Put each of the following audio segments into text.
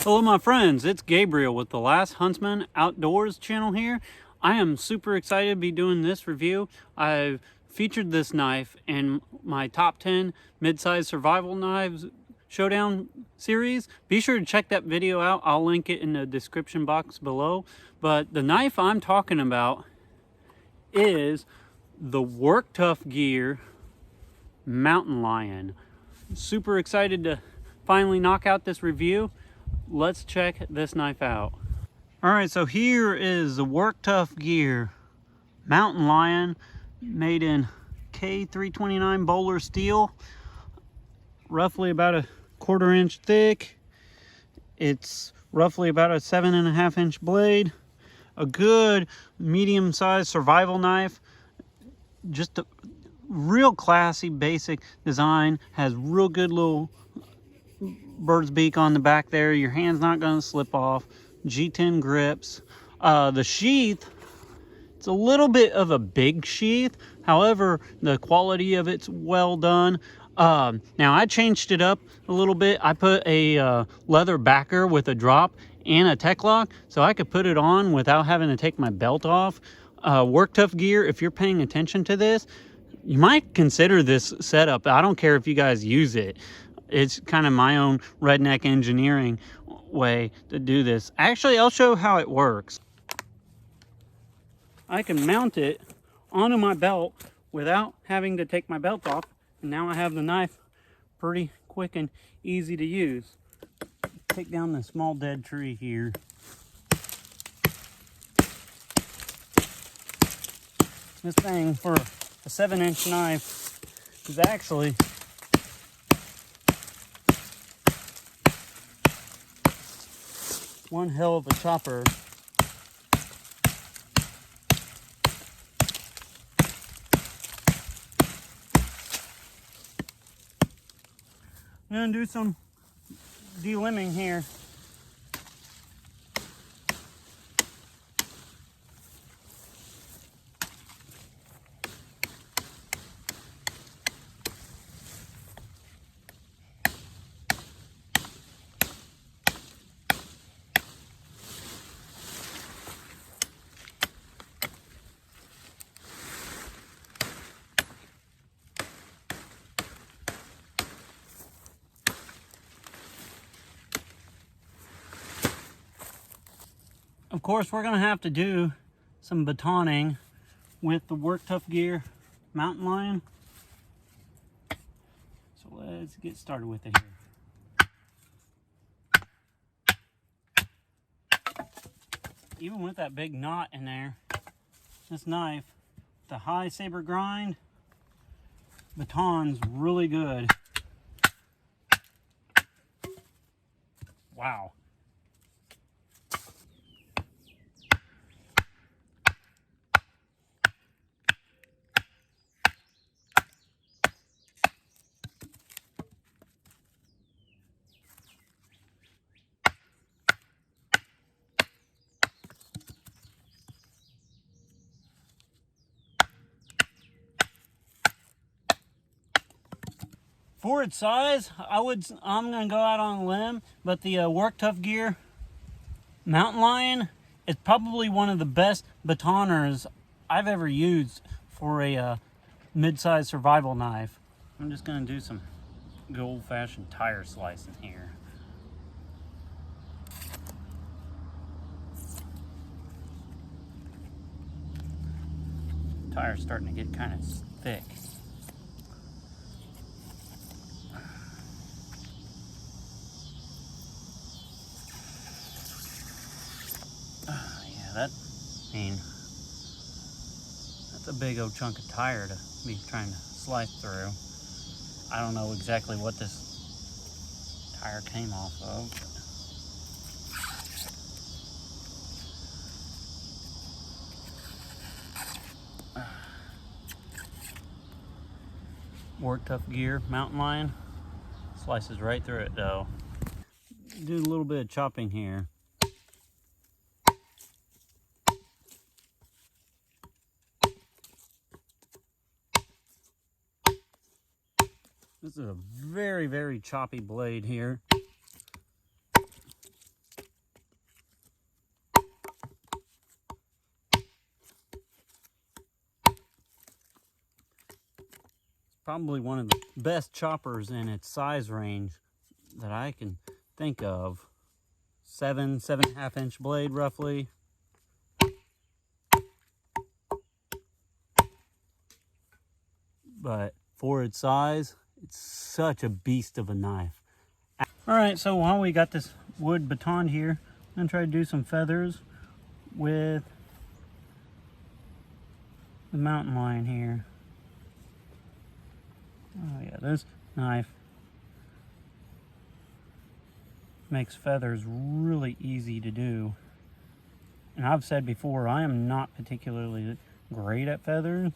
Hello my friends, it's Gabriel with the Last Huntsman Outdoors channel here. I am super excited to be doing this review. I've featured this knife in my top 10 mid-size survival knives Showdown series. Be sure to check that video out. I'll link it in the description box below. But the knife I'm talking about is the Work Tuff Gear Mountain Lion. Super excited to finally knock out this review. Let's check this knife out. All right, so here is the Work Tuff Gear Mountain Lion, made in K329 bowler steel, roughly about a 1/4 inch thick. It's roughly about a 7.5 inch blade. A good medium-sized survival knife. Just a real classy, basic design. Has real good little bird's beak on the back there. Your hand's not going to slip off. G10 grips. The sheath, it's a little bit of a big sheath. However, the quality of it's well done. Now I changed it up a little bit. I put a leather backer with a drop and a tech lock, so I could put it on without having to take my belt off. Work Tuff Gear, if you're paying attention to this, you might consider this setup. I don't care if you guys use it. It's kind of my own redneck engineering way to do this. Actually, I'll show how it works. I can mount it onto my belt without having to take my belt off. And now I have the knife pretty quick and easy to use. Take down the small dead tree here. This thing for a 7-inch knife is actually one hell of a chopper. I'm going to do some delimbing here. Of course, we're going to have to do some batoning with the Work Tuff Gear Mountain Lion. So let's get started with it here. Even with that big knot in there, this knife, the high saber grind, baton's really good. Wow. For its size, I'm gonna go out on a limb, but the Work Tuff Gear Mountain Lion is probably one of the best batoners I've ever used for a mid-sized survival knife. I'm just gonna do some good old-fashioned tire slicing here. Tire's starting to get kind of thick. That's a big old chunk of tire to be trying to slice through. I don't know exactly what this tire came off of. Work Tuff Gear Mountain Lion slices right through it though. Do a little bit of chopping here. This is a very, very choppy blade here. probably one of the best choppers in its size range that I can think of. 7.5 inch blade roughly. But for its size, it's such a beast of a knife. All right, so while we got this wood batoned here, I'm gonna try to do some feathers with the mountain lion here. Oh yeah, this knife makes feathers really easy to do. And I've said before, I am not particularly great at feathers,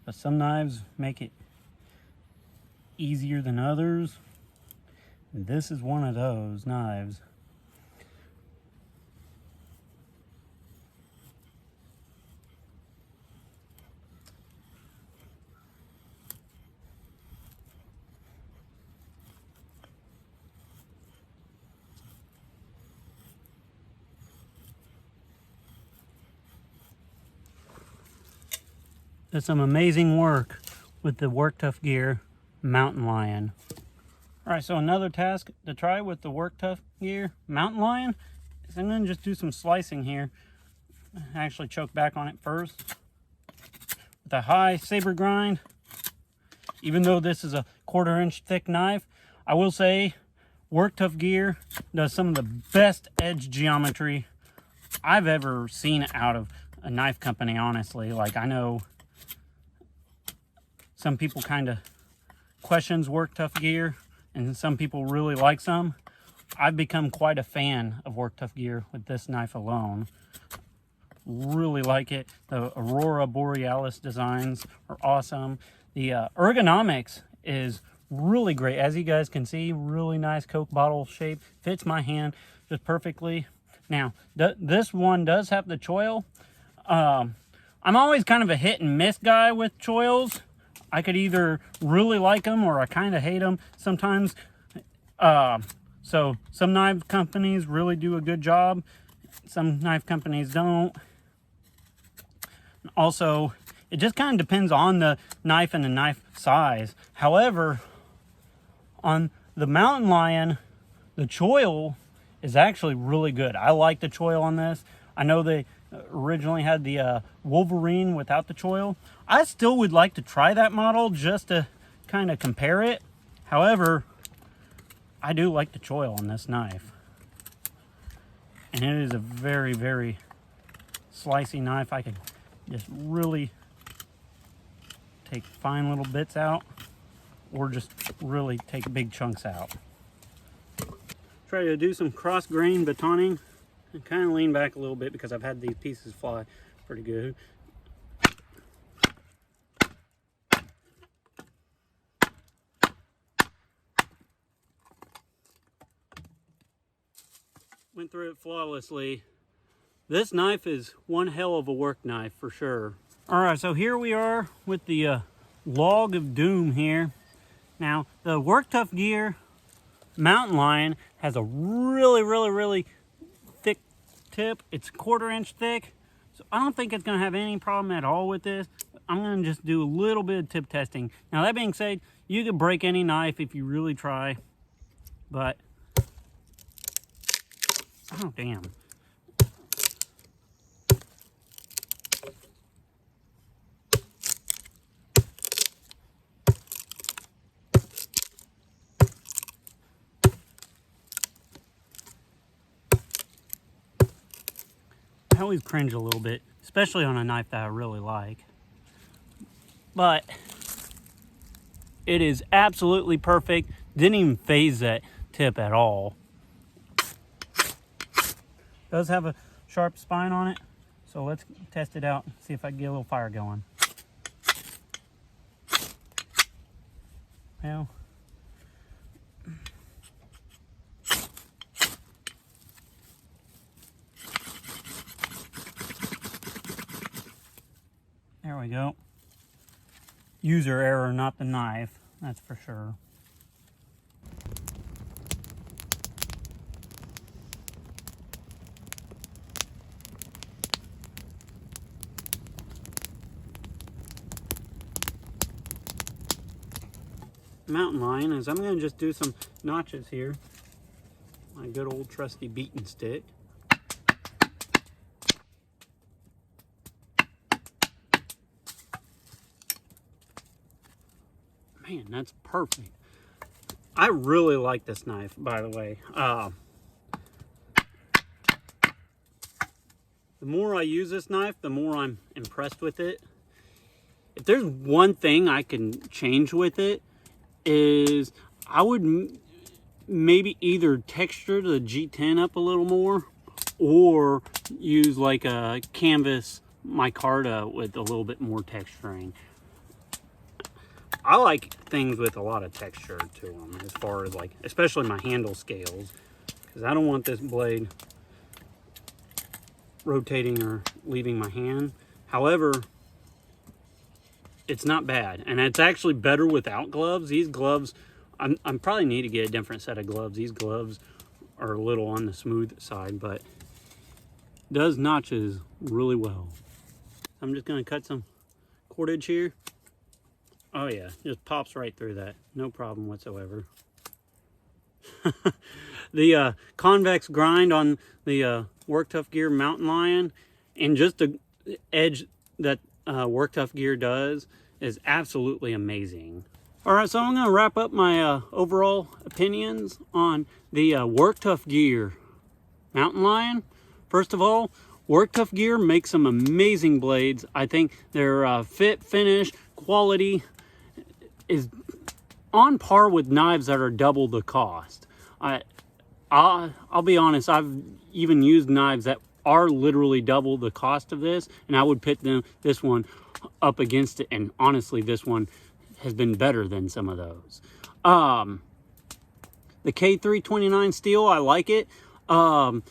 but some knives make it easier than others. And this is one of those knives. Did some amazing work with the Work Tuff Gear Mountain Lion. All right, so another task to try with the Work Tuff Gear Mountain Lion is I'm gonna just do some slicing here. Actually choke back on it first with a high saber grind. Even though this is a 1/4 inch thick knife, I will say Work Tuff Gear does some of the best edge geometry I've ever seen out of a knife company, honestly. Like, I know some people kind of questions Work Tuff Gear, and some people really like some. I've become quite a fan of Work Tuff Gear with this knife alone. Really like it. The Aurora Borealis designs are awesome. The ergonomics is really great. As you guys can see, really nice Coke bottle shape. Fits my hand just perfectly. Now, this one does have the choil. I'm always kind of a hit and miss guy with choils. I could either really like them or I kind of hate them sometimes. So some knife companies really do a good job. Some knife companies don't. Also, it just kind of depends on the knife and the knife size. However, on the Mountain Lion, the choil is actually really good. I like the choil on this. I know they originally had the Wolverine without the choil. I still would like to try that model just to kind of compare it. However, I do like the choil on this knife. And it is a very, very slicey knife. I can just really take fine little bits out or just really take big chunks out. Try to do some cross grain batoning and kind of lean back a little bit because I've had these pieces fly pretty good. Went through it flawlessly. This knife is one hell of a work knife for sure. All right, so here we are with the log of doom here. Now, the Work Tuff Gear Mountain Lion has a really thick tip. It's 1/4 inch thick, so I don't think it's gonna have any problem at all with this. I'm gonna just do a little bit of tip testing. Now, that being said, you could break any knife if you really try, but oh damn. I always cringe a little bit, especially on a knife that I really like. But it is absolutely perfect. Didn't even phase that tip at all. Does have a sharp spine on it, so let's test it out and see if I can get a little fire going. Well, there we go. User error, not the knife, that's for sure. mountain lion is I'm going to just do some notches here. My good old trusty beating stick. Man, that's perfect. I really like this knife, by the way. The more I use this knife, the more I'm impressed with it. If there's one thing I can change with it, is I would maybe either texture the G10 up a little more, or use like a canvas micarta with a little bit more texturing. I like things with a lot of texture to them, as far as like, especially my handle scales, because I don't want this blade rotating or leaving my hand. However, it's not bad, and it's actually better without gloves. These gloves, I'm probably need to get a different set of gloves. These gloves are a little on the smooth side, but does notches really well. I'm just going to cut some cordage here. Oh yeah, just pops right through that. No problem whatsoever. The convex grind on the Work Tuff Gear Mountain Lion, and just the edge that Work Tuff Gear does is absolutely amazing. All right, so I'm going to wrap up my overall opinions on the Work Tuff Gear Mountain Lion. First of all, Work Tuff Gear makes some amazing blades. I think their fit, finish, quality is on par with knives that are double the cost. I'll be honest, I've even used knives that are literally double the cost of this, and I would pit this one up against it, and honestly, this one has been better than some of those. The K329 steel, I like it. The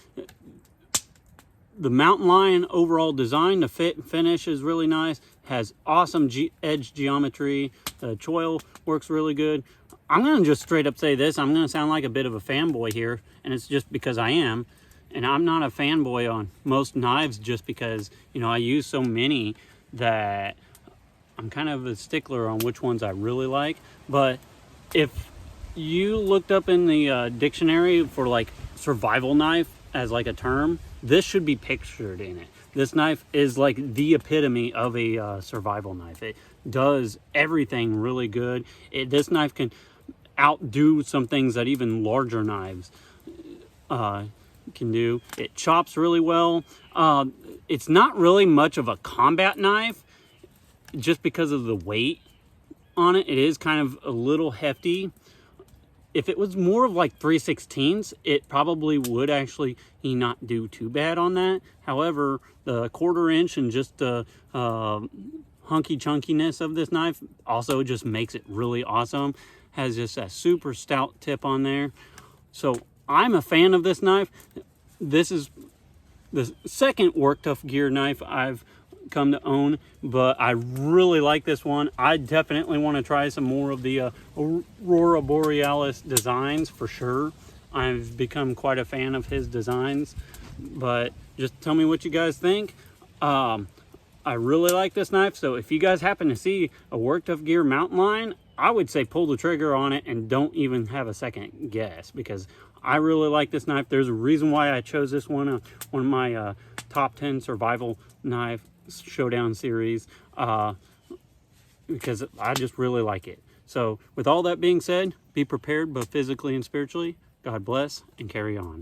Mountain Lion overall design, the fit and finish is really nice. Has awesome edge geometry. The choil works really good. I'm going to just straight up say this. I'm going to sound like a bit of a fanboy here, and it's just because I am. And I'm not a fanboy on most knives just because, you know, I use so many that I'm kind of a stickler on which ones I really like. But if you looked up in the dictionary for like survival knife as like a term, this should be pictured in it. This knife is like the epitome of a survival knife. It does everything really good. This knife can outdo some things that even larger knives can do. It chops really well. It's not really much of a combat knife just because of the weight on it. It is kind of a little hefty. If it was more of like 3/16, it probably would actually not do too bad on that. However, the 1/4 inch and just the hunky chunkiness of this knife also just makes it really awesome. Has just a super stout tip on there. So I'm a fan of this knife. This is the second Work Tuff Gear knife I've come to own, but I really like this one. I definitely want to try some more of the Aurora Borealis designs for sure. I've become quite a fan of his designs, but just tell me what you guys think. I really like this knife, so if you guys happen to see a Work Tuff Gear Mountain Lion, I would say pull the trigger on it and don't even have a second guess, because I really like this knife. There's a reason why I chose this one of my top 10 survival knife Showdown series, because I just really like it. So with all that being said, be prepared both physically and spiritually. God bless, and carry on.